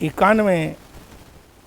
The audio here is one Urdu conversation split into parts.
91,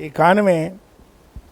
91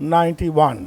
91,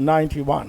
91।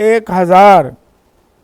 1000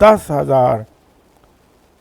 10,000,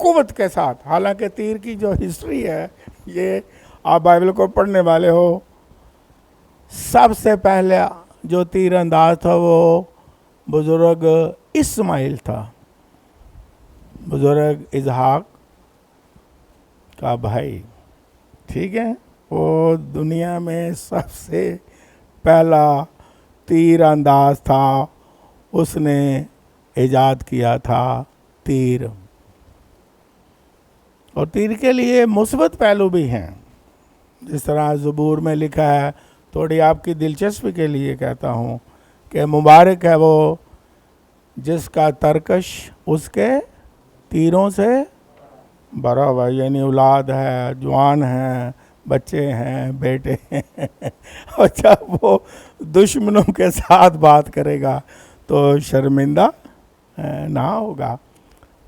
قوت کے ساتھ. حالانکہ تیر کی جو ہسٹری ہے، یہ آپ بائبل کو پڑھنے والے ہو، سب سے پہلے جو تیر انداز تھا وہ بزرگ اسماعیل تھا، بزرگ اسحاق کا بھائی. ٹھیک ہے، وہ دنیا میں سب سے پہلا تیر انداز تھا، اس نے ایجاد کیا تھا تیر. اور تیر کے لیے مثبت پہلو بھی ہیں، جس طرح زبور میں لکھا ہے. تھوڑی آپ کی دلچسپی کے لیے کہتا ہوں کہ مبارک ہے وہ جس کا ترکش اس کے تیروں سے بھرا ہوا، یعنی اولاد ہے، جوان ہیں، بچے ہیں، بیٹے ہیں. اور جب وہ دشمنوں کے ساتھ بات کرے گا تو شرمندہ نہ ہوگا،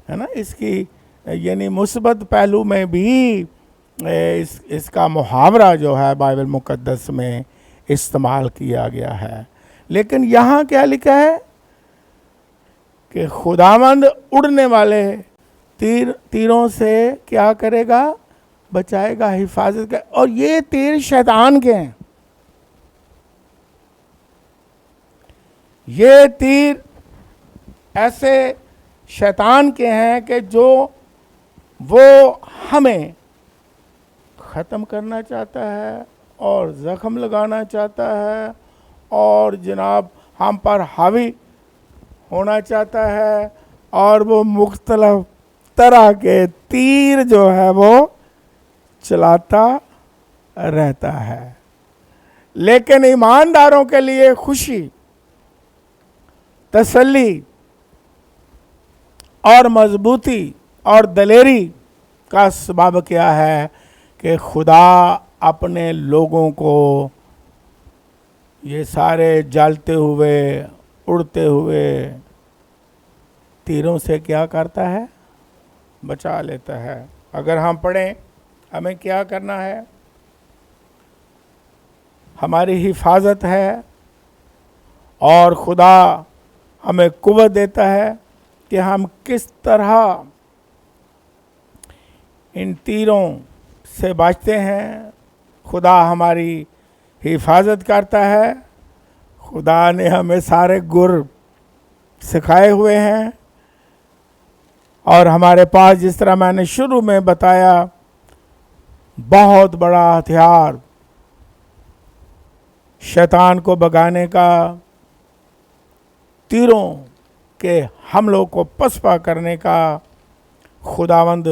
ہے نا. اس کی یعنی مثبت پہلو میں بھی اس کا محاورہ جو ہے بائبل مقدس میں استعمال کیا گیا ہے. لیکن یہاں کیا لکھا ہے کہ خداوند اڑنے والے تیروں سے کیا کرے گا؟ بچائے گا، حفاظت کا. اور یہ تیر شیطان کے ہیں، یہ تیر ایسے شیطان کے ہیں کہ جو وہ ہمیں ختم کرنا چاہتا ہے اور زخم لگانا چاہتا ہے اور جناب ہم پر حاوی ہونا چاہتا ہے، اور وہ مختلف طرح کے تیر جو ہے وہ چلاتا رہتا ہے. لیکن ایمانداروں کے لیے خوشی، تسلی اور مضبوطی اور دلیری کا سبب کیا ہے کہ خدا اپنے لوگوں کو یہ سارے جلتے ہوئے، اڑتے ہوئے تیروں سے کیا کرتا ہے؟ بچا لیتا ہے. اگر ہم پڑھیں ہمیں کیا کرنا ہے؟ ہماری حفاظت ہے، اور خدا ہمیں قوت دیتا ہے کہ ہم کس طرح ان تیروں سے بچتے ہیں. خدا ہماری حفاظت کرتا ہے. خدا نے ہمیں سارے گر سکھائے ہوئے ہیں، اور ہمارے پاس جس طرح میں نے شروع میں بتایا بہت بڑا ہتھیار شیطان کو بھگانے کا، تیروں کے حملوں کو پسپا کرنے کا خداوند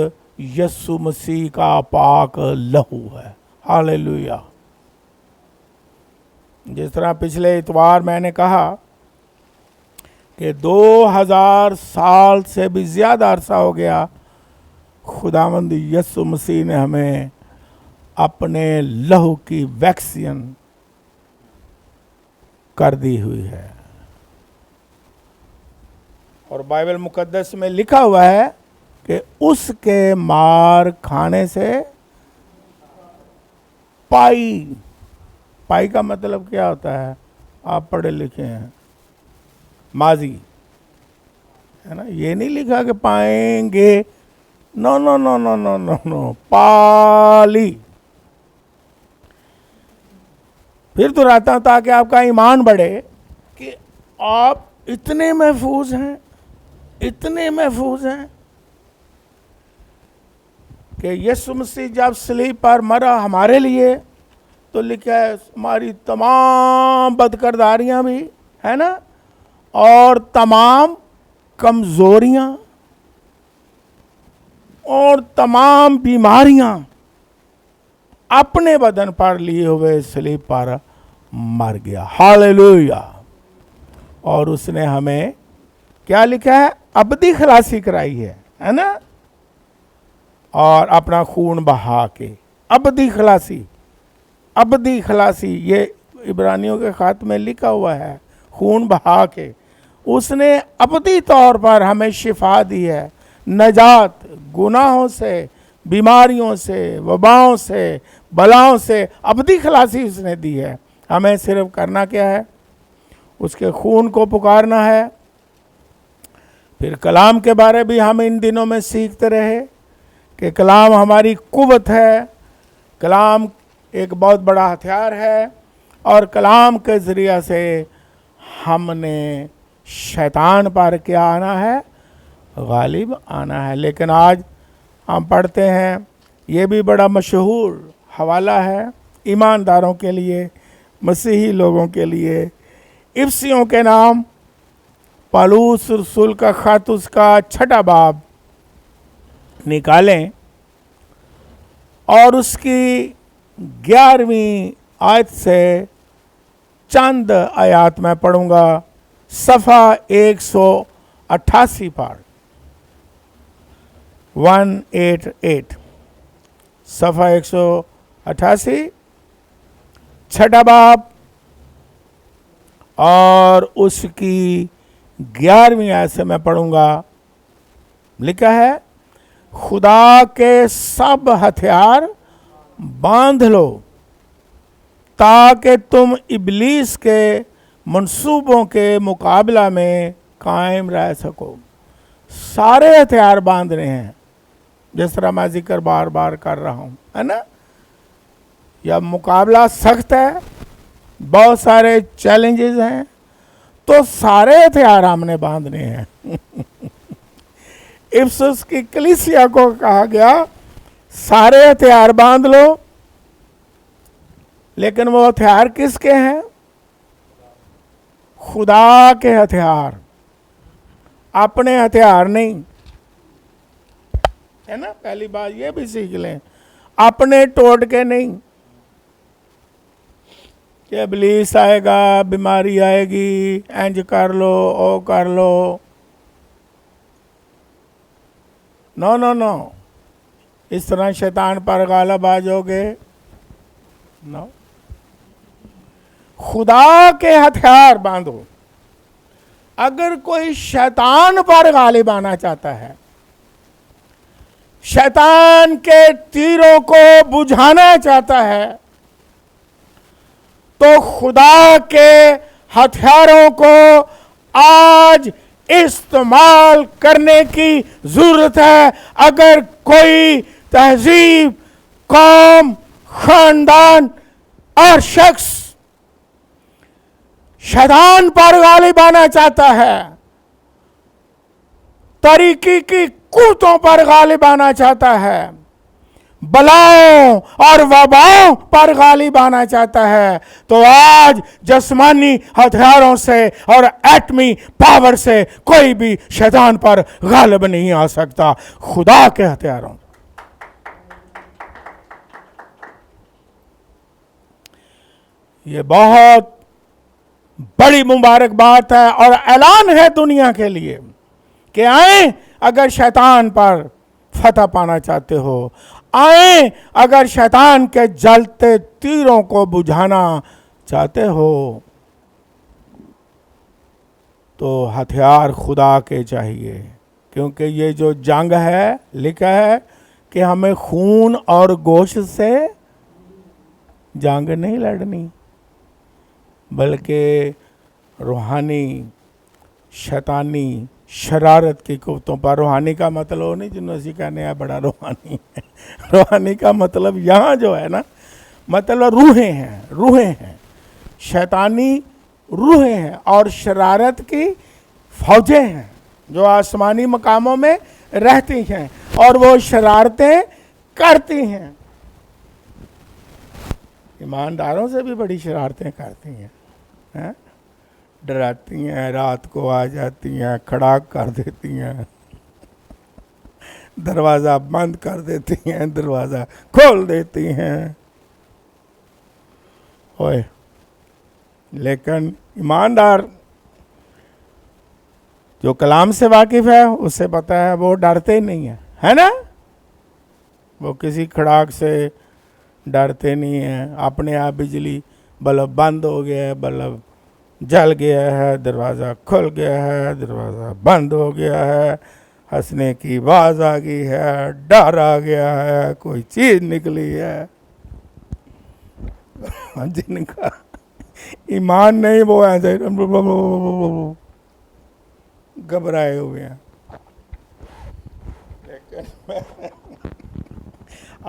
یسوع مسیح کا پاک لہو ہے. ہاللیلویہ. جس طرح پچھلے اتوار میں نے کہا کہ 2000 سال سے بھی زیادہ عرصہ ہو گیا خداوند یسوع مسیح نے ہمیں اپنے لہو کی ویکسین کر دی ہوئی ہے. اور بائبل مقدس میں لکھا ہوا ہے کہ اس کے مار کھانے سے پائی کا مطلب کیا ہوتا ہے؟ آپ پڑھے لکھے ہیں، ماضی ہے نا. یہ نہیں لکھا کہ پائیں گے، نو نو نو نو نو نو نو، پالی. پھر تو رہتا ہوں تاکہ آپ کا ایمان بڑھے کہ آپ اتنے محفوظ ہیں، اتنے محفوظ ہیں کہ یسوع مسیح جب صلیب پر مرا ہمارے لیے تو لکھا ہے ہماری تمام بدکرداریاں بھی ہے نا، اور تمام کمزوریاں اور تمام بیماریاں اپنے بدن پر لیے ہوئے صلیب پر مر گیا. ہاللیلویہ. اور اس نے ہمیں کیا لکھا ہے؟ ابدی خلاصی کرائی ہے نا، اور اپنا خون بہا کے ابدی خلاصی. ابدی خلاصی یہ عبرانیوں کے خط میں لکھا ہوا ہے. خون بہا کے اس نے ابدی طور پر ہمیں شفا دی ہے، نجات گناہوں سے، بیماریوں سے، وباؤں سے، بلاؤں سے ابدی خلاصی اس نے دی ہے. ہمیں صرف کرنا کیا ہے؟ اس کے خون کو پکارنا ہے، پھر کلام کے بارے بھی ہم ان دنوں میں سیکھتے رہے کہ کلام ہماری قوت ہے، کلام ایک بہت بڑا ہتھیار ہے، اور کلام کے ذریعہ سے ہم نے شیطان پر کیا آنا ہے؟ غالب آنا ہے۔ لیکن آج ہم پڑھتے ہیں، یہ بھی بڑا مشہور حوالہ ہے ایمانداروں کے لیے، مسیحی لوگوں کے لیے، افسیوں کے نام، پالوس رسول کا خط، اس کا 6 باب نکالیں اور اس کی 11ویں آیت سے چند آیات میں پڑھوں گا، صفحہ 188 پر، 188، صفحہ 188، 6 باب اور اس کی 11ویں آیت سے میں پڑھوں گا۔ لکھا ہے، خدا کے سب ہتھیار باندھ لو تاکہ تم ابلیس کے منصوبوں کے مقابلہ میں قائم رہ سکو۔ سارے ہتھیار باندھنے ہیں، جس طرح میں ذکر بار بار کر رہا ہوں، ہے نا؟ یا مقابلہ سخت ہے، بہت سارے چیلنجز ہیں، تو سارے ہتھیار ہم نے باندھنے ہیں۔ افسس کی کلیسیا کو کہا گیا سارے ہتھیار باندھ لو، لیکن وہ ہتھیار کس کے ہیں؟ خدا کے ہتھیار، اپنے ہتھیار نہیں، ہے نا؟ پہلی بات یہ بھی سیکھ لیں، اپنے ٹوٹ کے نہیں کہ ابلیس آئے گا، بیماری آئے گی، انج کر لو، او کر لو، نو نو نو، اس طرح شیطان پر غالب آ جاؤ گے، نو، خدا کے ہتھیار باندھو۔ اگر کوئی شیطان پر غالب آنا چاہتا ہے، شیطان کے تیروں کو بجھانا چاہتا ہے، تو خدا کے ہتھیاروں کو آج استعمال کرنے کی ضرورت ہے۔ اگر کوئی تہذیب، قوم، خاندان اور شخص شیطان پر غالب آنا چاہتا ہے، تاریکی کی قوتوں پر غالب آنا چاہتا ہے، بلاؤں اور وباؤں پر غالب آنا چاہتا ہے، تو آج جسمانی ہتھیاروں سے اور ایٹمی پاور سے کوئی بھی شیطان پر غالب نہیں آ سکتا، خدا کے ہتھیاروں۔ یہ بہت بڑی مبارک بات ہے اور اعلان ہے دنیا کے لیے کہ آئیں اگر شیطان پر فتح پانا چاہتے ہو، آئیں اگر شیطان کے جلتے تیروں کو بجھانا چاہتے ہو، تو ہتھیار خدا کے چاہیے، کیونکہ یہ جو جنگ ہے، لکھا ہے کہ ہمیں خون اور گوشت سے جنگ نہیں لڑنی، بلکہ روحانی شیطانی شرارت کی قوتوں پر۔ روحانی کا مطلب نہیں جنہوں اسی کہنے ہیں بڑا روحانی ہے، روحانی کا مطلب یہاں جو ہے نا، مطلب روحیں ہیں، روحیں ہیں، شیطانی روحیں ہیں اور شرارت کی فوجیں ہیں جو آسمانی مقاموں میں رہتی ہیں اور وہ شرارتیں کرتی ہیں، ایمانداروں سے بھی بڑی شرارتیں کرتی ہیں، ڈراتی ہیں، رات کو آ جاتی ہیں، کھڑا کر دیتی ہیں، دروازہ بند کر دیتی ہیں، دروازہ کھول دیتی ہیں، اوئے، لیکن ایماندار جو کلام سے واقف ہے اسے پتہ ہے وہ ڈرتے نہیں ہیں، ہے نا؟ وہ کسی کھڑاک سے ڈرتے نہیں ہیں، اپنے آپ بجلی بلب بند ہو گیا ہے، بلب جل گیا ہے، دروازہ کھل گیا ہے، دروازہ بند ہو گیا ہے، ہنسنے کی آواز آ گئی ہے، ڈر آ گیا ہے، کوئی چیز نکلی ہے، جن کا ایمان نہیں وہ ایسے گھبرائے ہوئے ہیں۔ لیکن میں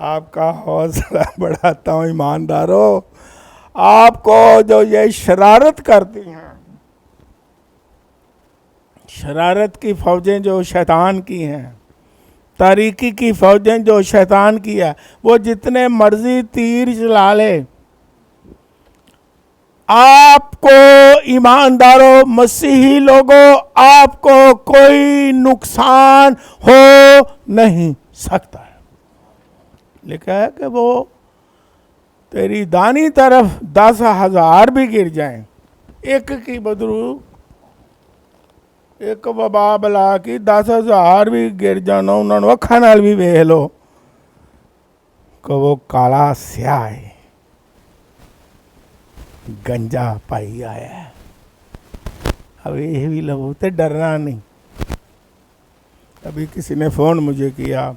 آپ کا حوصلہ بڑھاتا ہوں ایمانداروں، آپ کو جو یہ شرارت کرتی ہیں، شرارت کی فوجیں جو شیطان کی ہیں، تاریکی کی فوجیں جو شیطان کی ہے، وہ جتنے مرضی تیر چلا لے، آپ کو ایمانداروں مسیحی لوگوں آپ کو کوئی نقصان ہو نہیں سکتا ہے۔ لکھا ہے کہ وہ تیری دانی طرف 10,000 بھی گر جائیں، ایک کی بدرو ایک وبا بلا کی 10,000 بھی گر جانا، انہوں نے اکھاں نال بھی ویکھ لو کہ وہ کالا سیاہ ہے، گنجا پائی آیا ہے۔ اب یہ بھی لو تے ڈرنا نہیں۔ ابھی کسی نے فون مجھے کیا،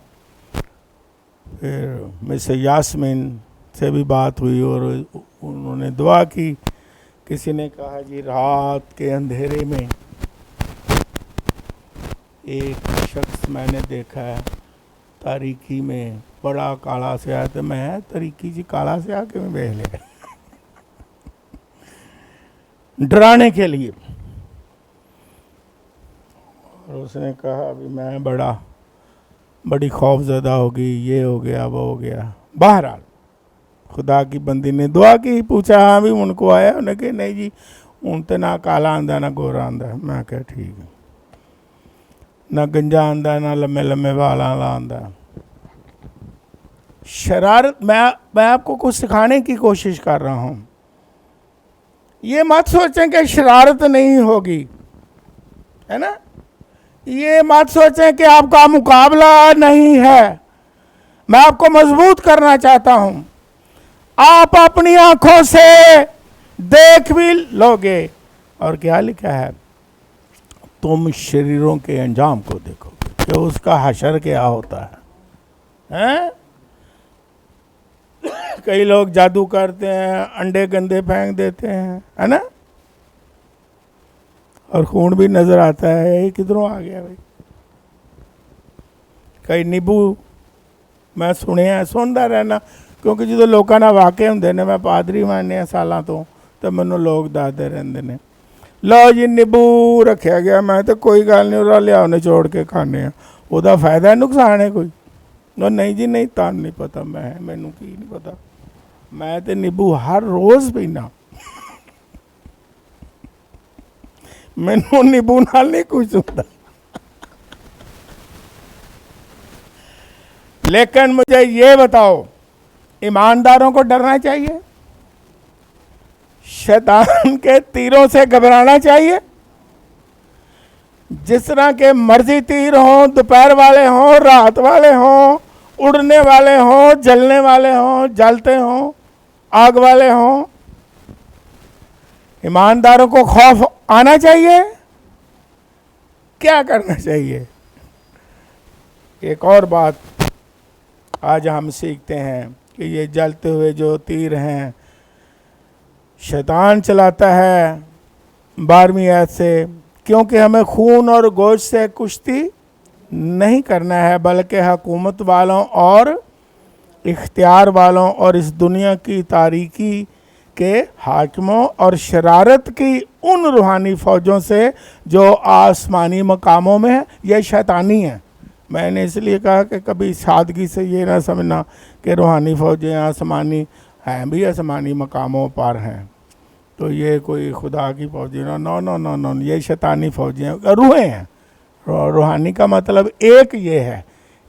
پھر مس یاسمین سے بھی بات ہوئی اور انہوں نے دعا کی۔ کسی نے کہا جی رات کے اندھیرے میں ایک شخص میں نے دیکھا ہے تاریکی میں بڑا کالا سیاہ، تو میں تاریکی جی کالا سیاہ کے میں بیہ لے ڈرانے کے لیے۔ اور اس نے کہا ابھی میں بڑی خوف زدہ ہوگی، یہ ہو گیا وہ ہو گیا۔ بہرحال خدا کی بندی نے دعا کی، پوچھا ہاں بھی ان کو آیا، انہوں نے کہا نہیں جی ان تے نہ کالا آندہ نہ گورا آندہ۔ میں کہا ٹھیک ہے، نہ گنجا آندہ نہ لمے لمے والا آندہ۔ شرارت میں آپ کو کچھ سکھانے کی کوشش کر رہا ہوں۔ یہ مت سوچیں کہ شرارت نہیں ہوگی، ہے نا؟ یہ مت سوچیں کہ آپ کا مقابلہ نہیں ہے۔ میں آپ کو مضبوط کرنا چاہتا ہوں، آپ اپنی آنکھوں سے دیکھ بھی لوگے۔ اور کیا لکھا ہے؟ تم شریروں کے انجام کو دیکھو گے کہ اس کا حشر کیا ہوتا ہے۔ کئی لوگ جادو کرتے ہیں، انڈے گندے پھینک دیتے ہیں، ہے نا؟ اور خون بھی نظر آتا ہے، یہ کدھروں آ گیا بھائی؟ کئی نیبو میں سنتا رہنا، کیونکہ جدو لوگوں نہ واقع ہوندے نے، میں پادری ماننے سالاں تو مینوں لوگ دسدے رہندے نے لو جی نیبو رکھیا گیا، میں تو کوئی گل نہیں، وہ لیا نچوڑ کے کھانے ہیں، وہ فائدہ ہے نقصان ہے کوئی؟ نہیں جی نہیں، تان نہیں پتا، مینوں کی نہیں پتا، میں تے نیبو ہر روز پینا، مینوں نیبو نال نہیں کچھ ہوتا۔ لیکن مجھے یہ بتاؤ، ایمانداروں کو ڈرنا چاہیے؟ شیطان کے تیروں سے گھبرانا چاہیے؟ جس طرح کے مرضی تیر ہوں، دوپہر والے ہوں، رات والے ہوں، اڑنے والے ہوں، جلنے والے ہوں، جلتے ہوں، آگ والے ہوں، ایمانداروں کو خوف آنا چاہیے؟ کیا کرنا چاہیے؟ ایک اور بات آج ہم سیکھتے ہیں کہ یہ جلتے ہوئے جو تیر ہیں شیطان چلاتا ہے 12ویں آیت سے، کیونکہ ہمیں خون اور گوشت سے کشتی نہیں کرنا ہے، بلکہ حکومت والوں اور اختیار والوں اور اس دنیا کی تاریکی کے حاکموں اور شرارت کی ان روحانی فوجوں سے جو آسمانی مقاموں میں ہیں۔ یہ شیطانی ہیں۔ میں نے اس لیے کہا کہ کبھی سادگی سے یہ نہ سمجھنا کہ روحانی فوجیں آسمانی ہیں، بھی آسمانی مقاموں پر ہیں تو یہ کوئی خدا کی فوجی نو، یہ شیطانی فوجیں روحیں ہیں۔ روحانی کا مطلب ایک یہ ہے،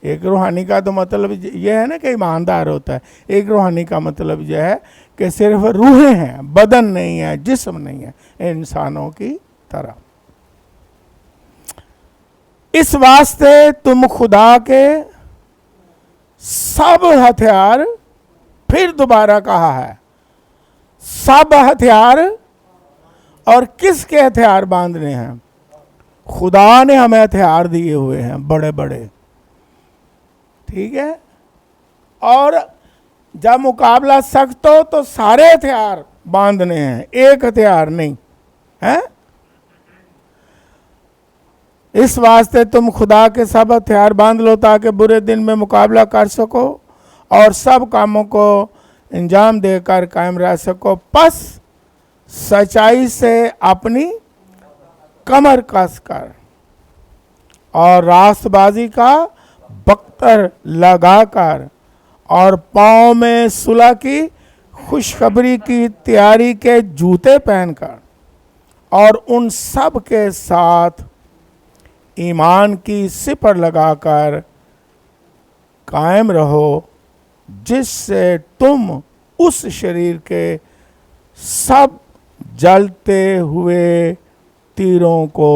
ایک روحانی کا تو مطلب یہ ہے نا کہ ایماندار ہوتا ہے، ایک روحانی کا مطلب یہ ہے کہ صرف روحیں ہیں، بدن نہیں ہے، جسم نہیں ہے انسانوں کی طرح۔ اس واسطے تم خدا کے سب ہتھیار، پھر دوبارہ کہا ہے سب ہتھیار، اور کس کے ہتھیار باندھنے ہیں؟ خدا نے ہمیں ہتھیار دیے ہوئے ہیں بڑے بڑے، ٹھیک ہے؟ اور جب مقابلہ سخت ہو تو سارے ہتھیار باندھنے ہیں، ایک ہتھیار نہیں ہے۔ اس واسطے تم خدا کے سب ہتھیار باندھ لو تاکہ برے دن میں مقابلہ کر سکو اور سب کاموں کو انجام دے کر قائم رہ سکو۔ پس سچائی سے اپنی کمر کس کر اور راست بازی کا بختر لگا کر اور پاؤں میں صلح کی خوشخبری کی تیاری کے جوتے پہن کر اور ان سب کے ساتھ ایمان کی سپر لگا کر قائم رہو جس سے تم اس شریر کے سب جلتے ہوئے تیروں کو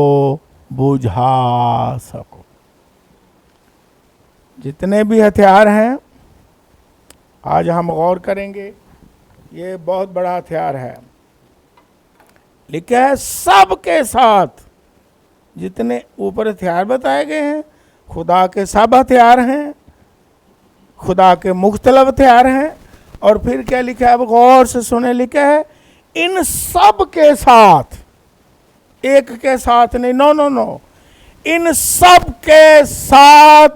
بجھا سکو۔ جتنے بھی ہتھیار ہیں آج ہم غور کریں گے، یہ بہت بڑا ہتھیار ہے، لکھا ہے سب کے ساتھ۔ جتنے اوپر ہتھیار بتائے گئے ہیں خدا کے سب ہتھیار ہیں، خدا کے مختلف ہتھیار ہیں، اور پھر کیا لکھا ہے؟ اب غور سے سنیں، لکھا ہے ان سب کے ساتھ، ایک کے ساتھ نہیں، نو، ان سب کے ساتھ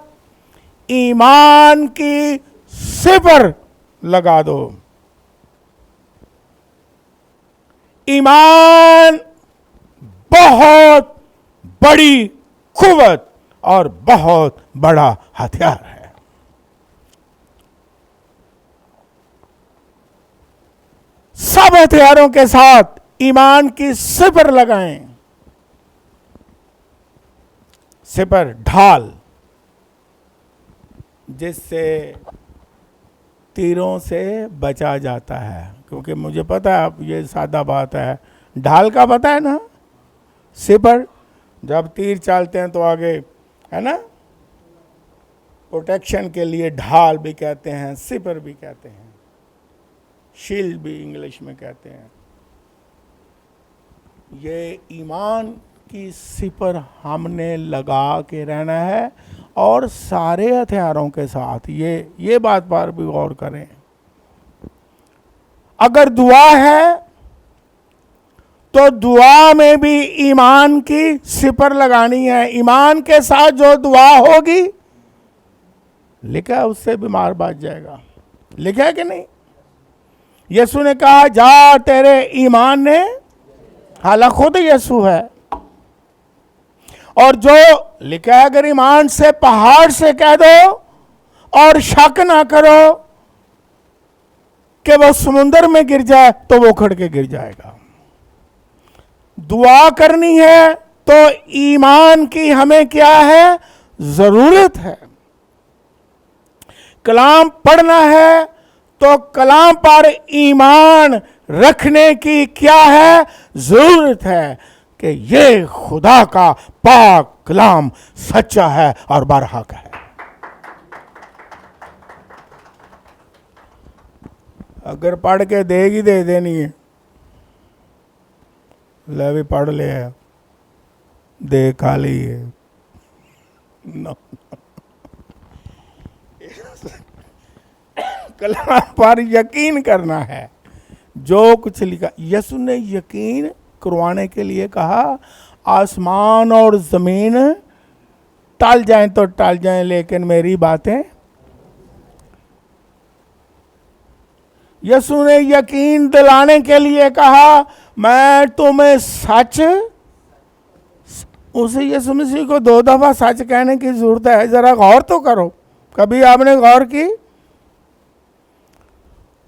ایمان کی سپر لگا دو۔ ایمان بہت بڑی قوت اور بہت بڑا ہتھیار ہے۔ سب ہتھیاروں کے ساتھ ایمان کی سپر لگائیں۔ سپر ڈھال، جس سے تیروں سے بچا جاتا ہے، کیونکہ مجھے پتا ہے اب یہ سادہ بات ہے، ڈھال کا پتا ہے نا، سپر جب تیر چالتے ہیں تو آگے ہے نا پروٹیکشن کے لیے ڈھال بھی کہتے ہیں، سپر بھی کہتے ہیں، شیلڈ بھی انگلش میں کہتے ہیں۔ یہ ایمان کی سپر ہم نے لگا کے رہنا ہے، اور سارے ہتھیاروں کے ساتھ۔ یہ بات پر بھی غور کریں، اگر دعا ہے تو دعا میں بھی ایمان کی سپر لگانی ہے۔ ایمان کے ساتھ جو دعا ہوگی، لکھا ہے اس سے بیمار بچ جائے گا، لکھا ہے کہ نہیں؟ یسوع نے کہا جا تیرے ایمان نے، حالانکہ خود یسوع ہے، اور جو لکھا ہے اگر ایمان سے پہاڑ سے کہہ دو اور شک نہ کرو کہ وہ سمندر میں گر جائے تو وہ اکھڑ کے گر جائے گا۔ دعا کرنی ہے تو ایمان کی ہمیں کیا ہے؟ ضرورت ہے۔ کلام پڑھنا ہے تو کلام پر ایمان رکھنے کی کیا ہے؟ ضرورت ہے کہ یہ خدا کا پاک کلام سچا ہے اور برحق ہے۔ اگر پڑھ کے دے گی دے دینی ہے، لے بھی پڑھ لے ہے، دے کھا لی ہے، کلام پر یقین کرنا ہے جو کچھ لکھا۔ یسوع نے یقین کروانے کے لیے کہا آسمان اور زمین ٹل جائیں تو ٹل جائیں لیکن میری باتیں۔ یسوع نے یقین دلانے کے لیے کہا میں تمہیں سچ، اسے یسوع مسیح کو 2 دفعہ سچ کہنے کی ضرورت ہے، ذرا غور تو کرو، کبھی آپ نے غور کی؟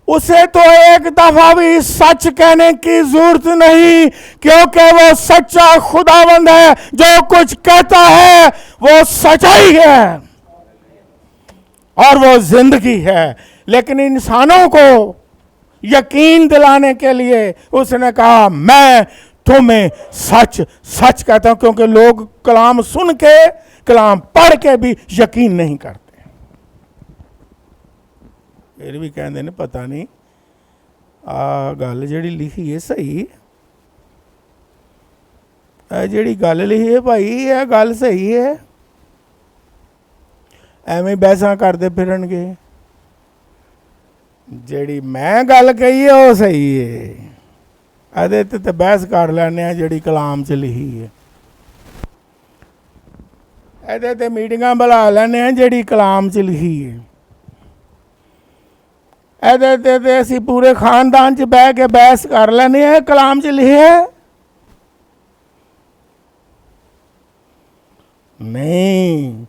اسے تو 1 دفعہ بھی سچ کہنے کی ضرورت نہیں، کیونکہ وہ سچا خداوند ہے، جو کچھ کہتا ہے وہ سچائی ہے اور وہ زندگی ہے۔ لیکن انسانوں کو یقین دلانے کے لیے اس نے کہا میں تمہیں سچ سچ کہتا ہوں، کیونکہ لوگ کلام سن کے، کلام پڑھ کے بھی یقین نہیں کرتے، پھر بھی کہندے نے پتہ نہیں گل جڑی لکھی ہے صحیح، جڑی گل لکھی ہے بھائی یہ گل صحیح ہے، ایویں بحثاں کرتے پھرن گے، جڑی میں گل کہی ہے وہ صحیح ہے، ادھے تے بحث کر لینے ہیں جڑی کلام سے لکھی ہے۔ ਇਹਦੇ ਤੇ ਮੀਟਿੰਗਾਂ ਬੁਲਾ ਲੈਂਦੇ ਆ ਜਿਹੜੀ ਕਲਾਮ 'ਚ ਲਿਖੀ ਹੈ। ਇਹਦੇ ਤੇ ਅਸੀਂ ਪੂਰੇ ਖਾਨਦਾਨ 'ਚ ਬਹਿ ਕੇ ਬਹਿਸ ਕਰ ਲੈਂਦੇ ਆ, ਕਲਾਮ 'ਚ ਲਿਖਿਆ ਨਹੀਂ।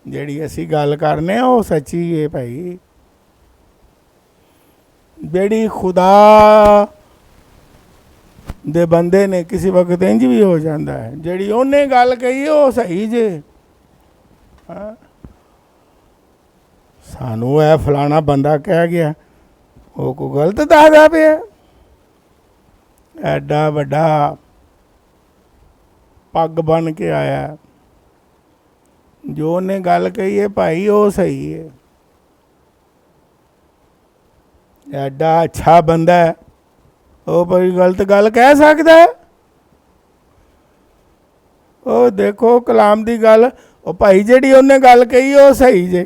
ਜਿਹੜੀ ਅਸੀਂ ਗੱਲ ਕਰਨੇ ਆ ਉਹ ਸੱਚੀ ਹੈ ਭਾਈ। ਜਿਹੜੀ ਖੁਦਾ ਦੇ ਬੰਦੇ ਨੇ ਕਿਸੇ ਵਕਤ ਇੰਜ ਵੀ ਹੋ ਜਾਂਦਾ ਹੈ, ਜਿਹੜੀ ਉਹਨੇ ਗੱਲ ਕਹੀ ਉਹ ਸਹੀ ਜੇ। ਸਾਨੂੰ ਇਹ ਫਲਾਣਾ ਬੰਦਾ ਕਹਿ ਗਿਆ, ਉਹ ਕੋਈ ਗਲਤ ਦੱਸਦਾ ਪਿਆ। ਐਡਾ ਵੱਡਾ ਪੱਗ ਬਣ ਕੇ ਆਇਆ, ਜੋ ਉਹਨੇ ਗੱਲ ਕਹੀ ਹੈ ਭਾਈ ਉਹ ਸਹੀ ਹੈ। ਐਡਾ ਅੱਛਾ ਬੰਦਾ ਹੈ, ਉਹ ਕੋਈ ਗਲਤ ਗੱਲ ਕਹਿ ਸਕਦਾ ਹੈ? ਉਹ ਦੇਖੋ ਕਲਾਮ ਦੀ ਗੱਲ, ਉਹ ਭਾਈ ਜਿਹੜੀ ਉਹਨੇ ਗੱਲ ਕਹੀ ਉਹ ਸਹੀ ਜੇ।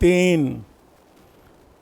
3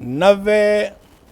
90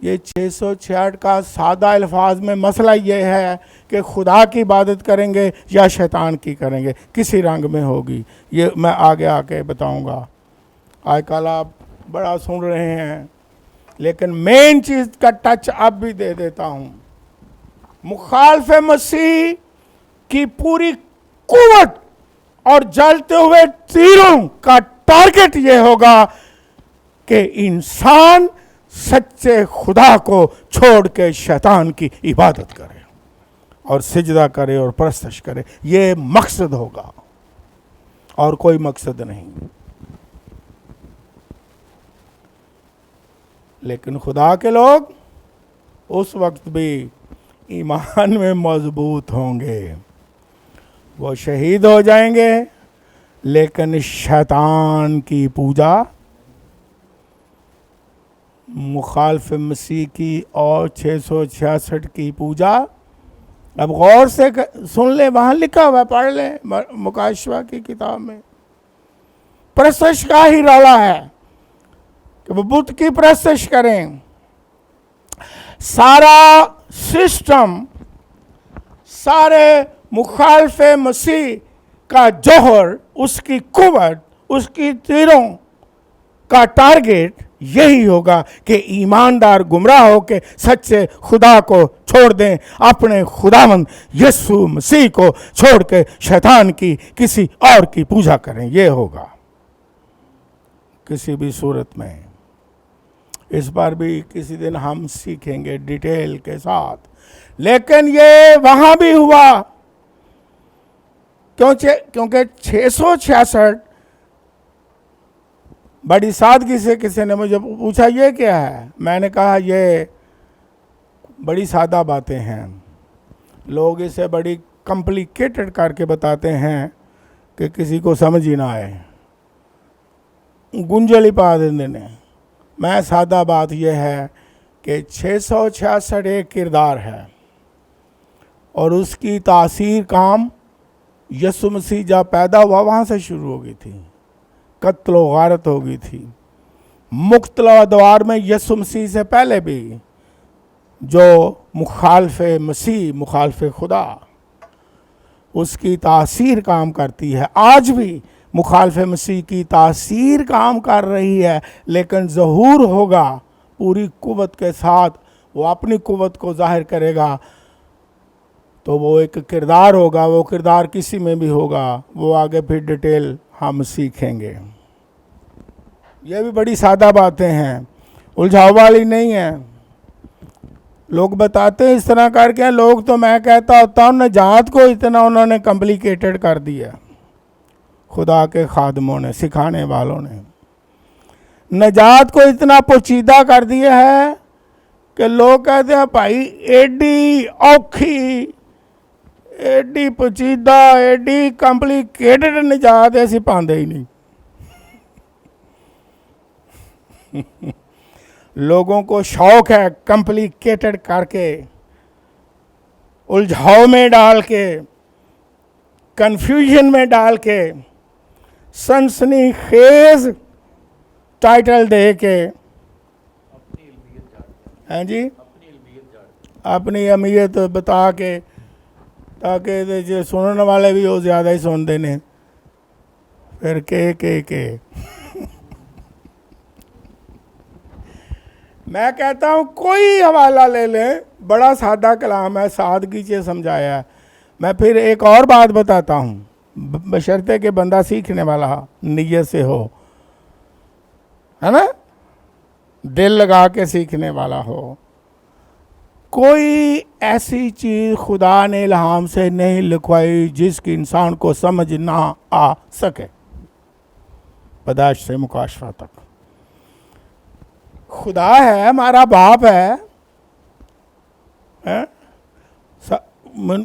یہ 666 کا سادہ الفاظ میں مسئلہ یہ ہے کہ خدا کی عبادت کریں گے یا شیطان کی کریں گے، کسی رنگ میں ہوگی، یہ میں آگے آ کے بتاؤں گا۔ آج کل آپ بڑا سن رہے ہیں، لیکن مین چیز کا ٹچ اب بھی دے دیتا ہوں۔ مخالف مسیح کی پوری قوت اور جلتے ہوئے تیروں کا ٹارگٹ یہ ہوگا کہ انسان سچے خدا کو چھوڑ کے شیطان کی عبادت کرے اور سجدہ کرے اور پرستش کرے، یہ مقصد ہوگا اور کوئی مقصد نہیں۔ لیکن خدا کے لوگ اس وقت بھی ایمان میں مضبوط ہوں گے، وہ شہید ہو جائیں گے لیکن شیطان کی پوجا، مخالف مسیح کی اور 666 کی پوجا۔ اب غور سے سن لیں، وہاں لکھا ہوا، پڑھ لیں مکاشفہ کی کتاب میں۔ پرستش کا ہی رولا ہے کہ وہ بت کی پرستش کریں۔ سارا سسٹم، سارے مخالف مسیح کا جوہر، اس کی قوت، اس کی تیروں کا ٹارگٹ یہی ہوگا کہ ایماندار گمراہ ہو کے سچے خدا کو چھوڑ دیں، اپنے خداوند یسوع مسیح کو چھوڑ کے شیطان کی کسی اور کی پوجا کریں۔ یہ ہوگا کسی بھی صورت میں۔ اس بار بھی کسی دن ہم سیکھیں گے ڈیٹیل کے ساتھ، لیکن یہ وہاں بھی ہوا کیونکہ 666 بڑی سادگی سے کسی نے مجھے پوچھا یہ کیا ہے، میں نے کہا یہ بڑی سادہ باتیں ہیں، لوگ اسے بڑی کمپلیکیٹڈ کر کے بتاتے ہیں کہ کسی کو سمجھ ہی نہ آئے، گنجلی پا دینے نے۔ میں سادہ بات یہ ہے کہ 666 ایک کردار ہے اور اس کی تاثیر کام یسوع مسیح جب پیدا ہوا وہاں سے شروع ہو گئی تھی، قتل و غارت ہو گئی تھی۔ مختلف ادوار میں یسوع مسیح سے پہلے بھی جو مخالف مسیح، مخالف خدا، اس کی تاثیر کام کرتی ہے۔ آج بھی مخالف مسیح کی تاثیر کام کر رہی ہے، لیکن ظہور ہوگا پوری قوت کے ساتھ، وہ اپنی قوت کو ظاہر کرے گا تو وہ ایک کردار ہوگا، وہ کردار کسی میں بھی ہوگا، وہ آگے پھر ڈیٹیل ہم سیکھیں گے۔ یہ بھی بڑی سادہ باتیں ہیں، الجھاؤ والی نہیں ہیں۔ لوگ بتاتے ہیں اس طرح کر کے، لوگ تو میں کہتا ہوتا ہوں نجات کو اتنا انہوں نے کمپلیکیٹڈ کر دیا، خدا کے خادموں نے، سکھانے والوں نے نجات کو اتنا پوچیدہ کر دیا ہے کہ لوگ کہتے ہیں بھائی ایڈی اوکھی، ایڈی پوچیدہ، ایڈی کمپلیکیٹڈ نجات ایسی پاندے ہی نہیں۔ لوگوں کو شوق ہے کمپلیکیٹڈ کر کے، الجھاؤ میں ڈال کے، کنفیوژن میں ڈال کے، سنسنی خیز ٹائٹل دے کے، ہاں جی، اپنی امیت بتا کے، تاکہ جو سننے والے بھی وہ زیادہ ہی سن دینے، پھر کے میں کہتا ہوں کوئی حوالہ لے لیں، بڑا سادہ کلام ہے، سادگی سے سمجھایا ہے۔ میں پھر ایک اور بات بتاتا ہوں، بشرطے کہ بندہ سیکھنے والا نیت سے ہو، ہے نا، دل لگا کے سیکھنے والا ہو۔ کوئی ایسی چیز خدا نے الہام سے نہیں لکھوائی جس کی انسان کو سمجھ نہ آ سکے، پیدائش سے مکاشفہ تک۔ خدا ہے، ہمارا باپ ہے۔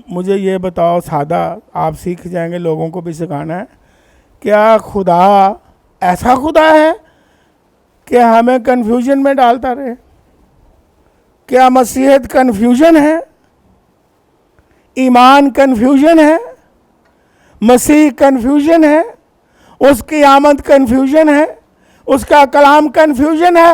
مجھے یہ بتاؤ، سادہ آپ سیکھ جائیں گے، لوگوں کو بھی سکھانا ہے، کیا خدا ایسا خدا ہے کہ ہمیں کنفیوژن میں ڈالتا رہے؟ کیا مسیحیت کنفیوژن ہے؟ ایمان کنفیوژن ہے؟ مسیح کنفیوژن ہے؟ اس کی آمد کنفیوژن ہے؟ اس کا کلام کنفیوژن ہے؟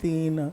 3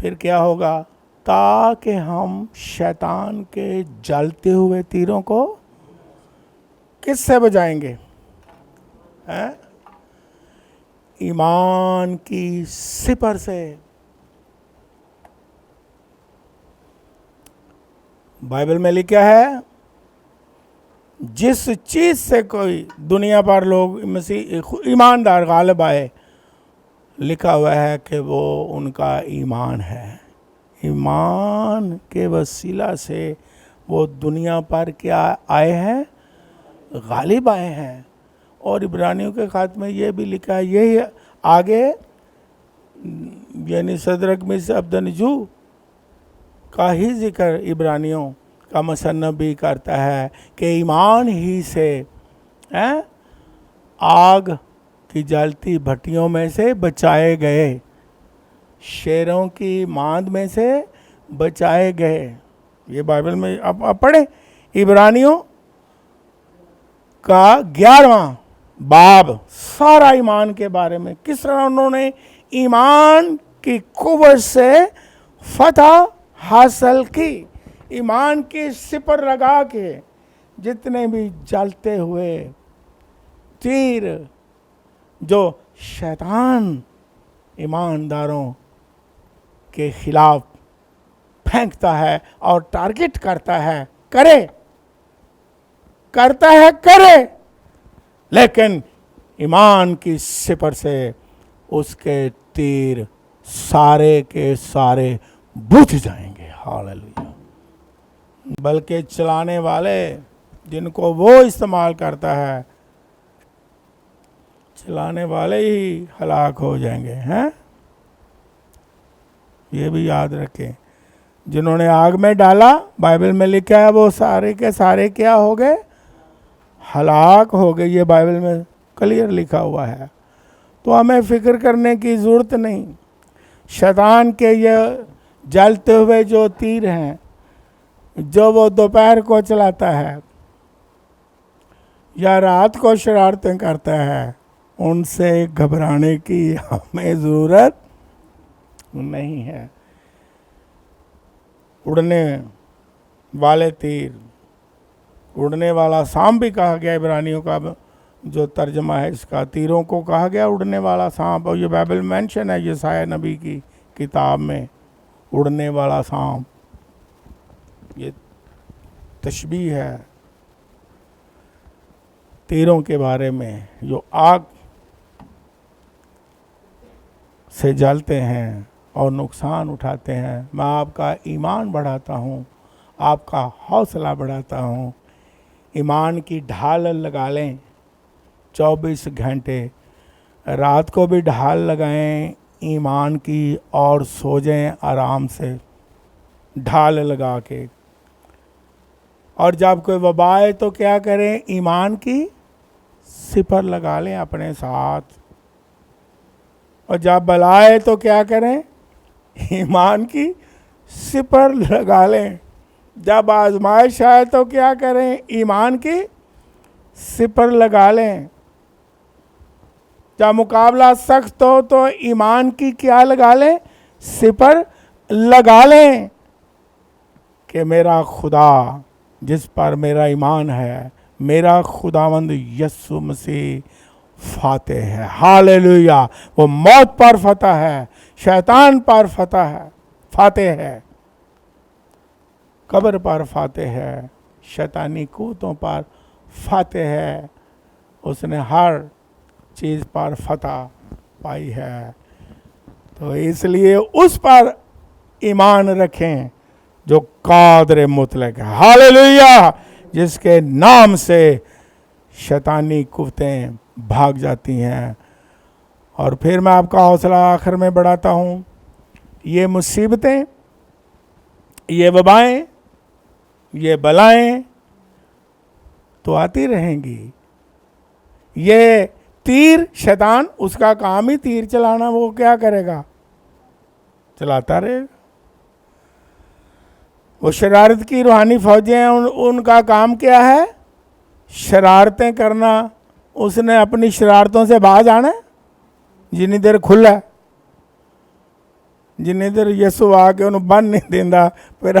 پھر کیا ہوگا؟ تاکہ ہم شیطان کے جلتے ہوئے تیروں کو کس سے بجائیں گے؟ ایمان کی سپر سے۔ بائبل میں لکھا ہے جس چیز سے کوئی دنیا پر لوگ ایماندار غالب آئے، لکھا ہوا ہے کہ وہ ان کا ایمان ہے۔ ایمان کے وسیلہ سے وہ دنیا پر کیا آئے ہیں؟ غالب آئے ہیں۔ اور عبرانیوں کے خط میں یہ بھی لکھا ہے، یہی آگے یعنی صدرک مثل عبدنجو کا ہی ذکر عبرانیوں کا مصنف بھی کرتا ہے کہ ایمان ہی سے آگ کی جلتی بھٹیوں میں سے بچائے گئے، شیروں کی ماند میں سے بچائے گئے۔ یہ بائبل میں اب پڑھیں، عبرانیوں کا 11واں باب سارا ایمان کے بارے میں، کس طرح انہوں نے ایمان کی قوت سے فتح حاصل کی، ایمان کی سپر لگا کے جتنے بھی جلتے ہوئے تیر جو شیطان ایمانداروں کے خلاف پھینکتا ہے اور ٹارگٹ کرتا ہے، کرے، لیکن ایمان کی سپر سے اس کے تیر سارے کے سارے بجھ جائیں گے۔ ہاللیلویا۔ بلکہ چلانے والے جن کو وہ استعمال کرتا ہے، چلانے والے ہی ہلاک ہو جائیں گے۔ یہ بھی یاد رکھیں، جنہوں نے آگ میں ڈالا، بائبل میں لکھا ہے وہ سارے کے سارے کیا ہو گئے؟ ہلاک ہو گئے۔ یہ بائبل میں کلیئر لکھا ہوا ہے، تو ہمیں فکر کرنے کی ضرورت نہیں۔ شیطان کے یہ جلتے ہوئے جو تیر ہیں جو وہ دوپہر کو چلاتا ہے یا رات کو شرارتیں کرتا ہے، ان سے گھبرانے کی ہمیں ضرورت نہیں ہے۔ اڑنے والے تیر، اڑنے والا سانپ بھی کہا گیا، عبرانیوں کا جو ترجمہ ہے اس کا، تیروں کو کہا گیا اڑنے والا سانپ، اور یہ بائبل مینشن ہے یسایہ نبی کی کتاب میں، اڑنے والا سانپ، یہ تشبیہ ہے تیروں کے بارے میں جو آگ سے جلتے ہیں اور نقصان اٹھاتے ہیں۔ میں آپ کا ایمان بڑھاتا ہوں، آپ کا حوصلہ بڑھاتا ہوں۔ ایمان کی ڈھال لگا لیں 24 گھنٹے، رات کو بھی ڈھال لگائیں ایمان کی اور سو جائیں آرام سے ڈھال لگا کے۔ اور جب کوئی وبا آئے تو کیا کریں؟ ایمان کی سپر لگا لیں اپنے ساتھ۔ اور جب بلا آئے تو کیا کریں؟ ایمان کی سپر لگا لیں۔ جب آزمائش آئے تو کیا کریں؟ ایمان کی سپر لگا لیں۔ جب مقابلہ سخت ہو تو ایمان کی کیا لگا لیں؟ سپر لگا لیں کہ میرا خدا جس پر میرا ایمان ہے، میرا خداوند یسوع مسیح فاتح ہے۔ ہاللیلویا۔ وہ موت پر فتح ہے، شیطان پر فاتح ہے، قبر پر فاتح ہے، شیطانی قوتوں پر فاتح ہے۔ اس نے ہر چیز پر فتح پائی ہے، تو اس لیے اس پر ایمان رکھیں جو قادر مطلق ہے۔ ہاللیلویا۔ جس کے نام سے شیطانی قوتیں بھاگ جاتی ہیں۔ اور پھر میں آپ کا حوصلہ آخر میں بڑھاتا ہوں، یہ مصیبتیں، یہ وبائیں، یہ بلائیں تو آتی رہیں گی۔ یہ تیر، شیطان اس کا کام ہی تیر چلانا، وہ کیا کرے گا؟ چلاتا رہے گا۔ وہ شرارت کی روحانی فوجیں ہیں، ان کا کام کیا ہے؟ شرارتیں کرنا۔ اس نے اپنی شرارتوں سے باز آنا ہے جتنی دیر کھلا ہے۔ ਜਿੰਨੇ ਦੇਰ ਯਿਸੂ ਆ ਕੇ ਉਹਨੂੰ ਬੰਨ ਨਹੀਂ ਦਿੰਦਾ ਫਿਰ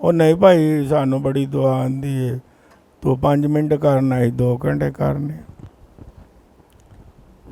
ਉਹ ਨਹੀਂ ਭਾਈ ਸਾਨੂੰ ਬੜੀ ਦੁਆ ਆਉਂਦੀ ਹੈ, ਤੂੰ 5 ਮਿੰਟ ਕਰਨਾ ਹੀ 2 ਘੰਟੇ ਕਰਨੇ।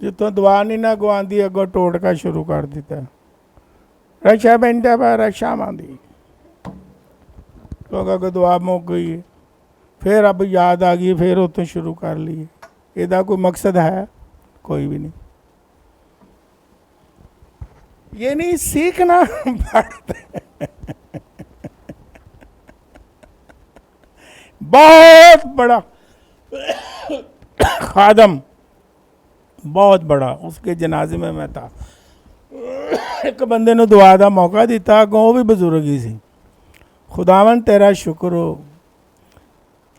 ਜਿੱਥੋਂ ਦਵਾ ਨਹੀਂ ਨਾ ਗਵਾਉਂਦੀ ਅੱਗੋਂ ਟੋਟਕਾ ਸ਼ੁਰੂ ਕਰ ਦਿੱਤਾ, ਰਕਸ਼ਾ ਬੈਂਟਾ ਪਾ ਰਕਸ਼ਾ ਮਾਂਦੀ, ਕਿਉਂਕਿ ਅੱਗੋਂ ਦਵਾ ਮੁੱਕ ਗਈ ਹੈ। پھر اب یاد آ گئی، پھر اتوں شروع کر لیے. یہ کوئی مقصد ہے؟ کوئی بھی نہیں. یہ نہیں سیکھنا بہت بڑا خادم، بہت بڑا، اس کے جنازے میں تھا. ایک بندے نے دعا دا موقع دیتا، وہ بھی بزرگ ہی سی. خداون تیرا شکر ہو،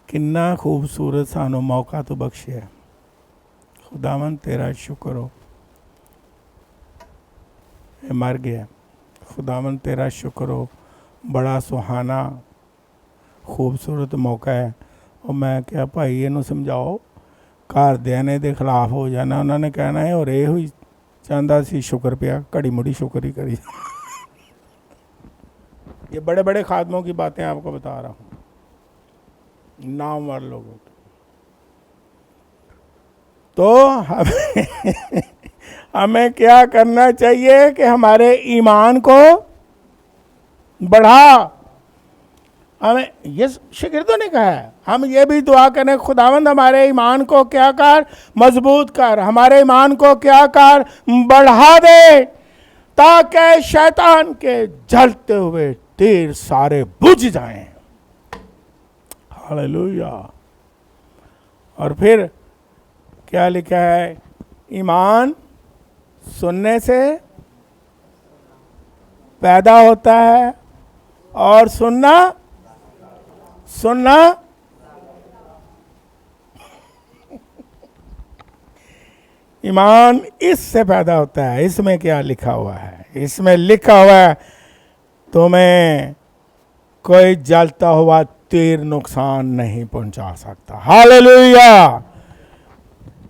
کنا خوبصورت سانو موقع تو بخشیا. خداون تیرا شکر ہو. یہ مر گیا. خداون تیرا شکر ہو، بڑا سہانا خوبصورت موقع ہے. اور میں کیا بھائی یہ سمجھاؤ، گھر دینے دے خلاف ہو جانا. انہوں نے کہنا ہے اور یہ ہوئی چاہتا سی شکر پیا، کڑی مڑی شکر ہی کری. یہ بڑے بڑے خادموں کی باتیں آپ کو بتا رہا ہوں، نامور لوگوں کی. تو ہمیں کیا کرنا چاہیے کہ ہمارے ایمان کو بڑھا. ہمیں یہ شاگردوں نے کہا ہے، ہم یہ بھی دعا کریں خداوند ہمارے ایمان کو کیا کر، مضبوط کر، ہمارے ایمان کو کیا کر، بڑھا دے، تاکہ شیطان کے جلتے ہوئے تیر سارے بجھ جائیں. ہاللویا. اور پھر کیا لکھا ہے؟ ایمان سننے سے پیدا ہوتا ہے، اور سننا ایمان اس سے پیدا ہوتا ہے. اس میں کیا لکھا ہوا ہے؟ اس میں لکھا ہوا ہے تمہیں کوئی جلتا ہوا تیر نقصان نہیں پہنچا سکتا. ہاللویا.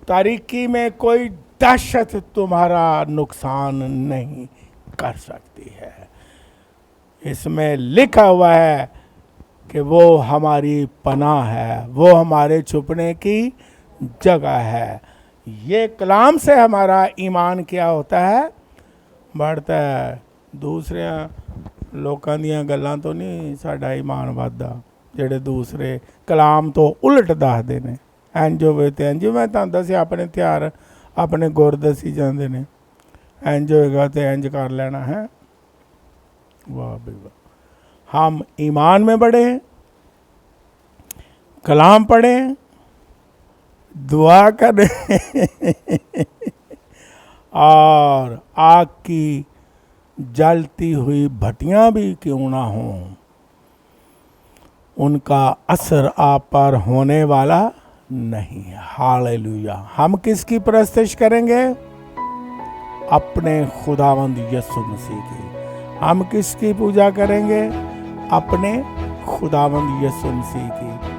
تاریکی میں کوئی دہشت تمہارا نقصان نہیں کر سکتی ہے. اس میں لکھا ہوا ہے کہ وہ ہماری پناہ ہے، وہ ہمارے چھپنے کی جگہ ہے. یہ کلام سے ہمارا ایمان کیا ہوتا ہے؟ بڑھتا ہے. دوسرے لوکاں دیاں گلاں تو نہیں ساڈا ایمان وددا، جڑے دوسرے کلام تو الٹ دسدے نے. انج ہوئے تے انج، میں تانوں دسیا اپنے تہوار اپنے گور دسی جاندے نے، انج ہوئے گا تے انج کر لینا ہے. واہ بھائی واہ. ہم ایمان میں بڑھیں، کلام پڑھیں، دعا کریں، اور آگ کی جلتی ہوئی بھٹیاں بھی کیوں نہ ہوں، ان کا اثر آپ پر ہونے والا نہیں. ہاللویا. ہم کس کی پرستش کریں گے؟ اپنے خداوند یسوع مسیح کی. ہم کس کی پوجا کریں گے؟ اپنے خداوند یسوع مسیح کی.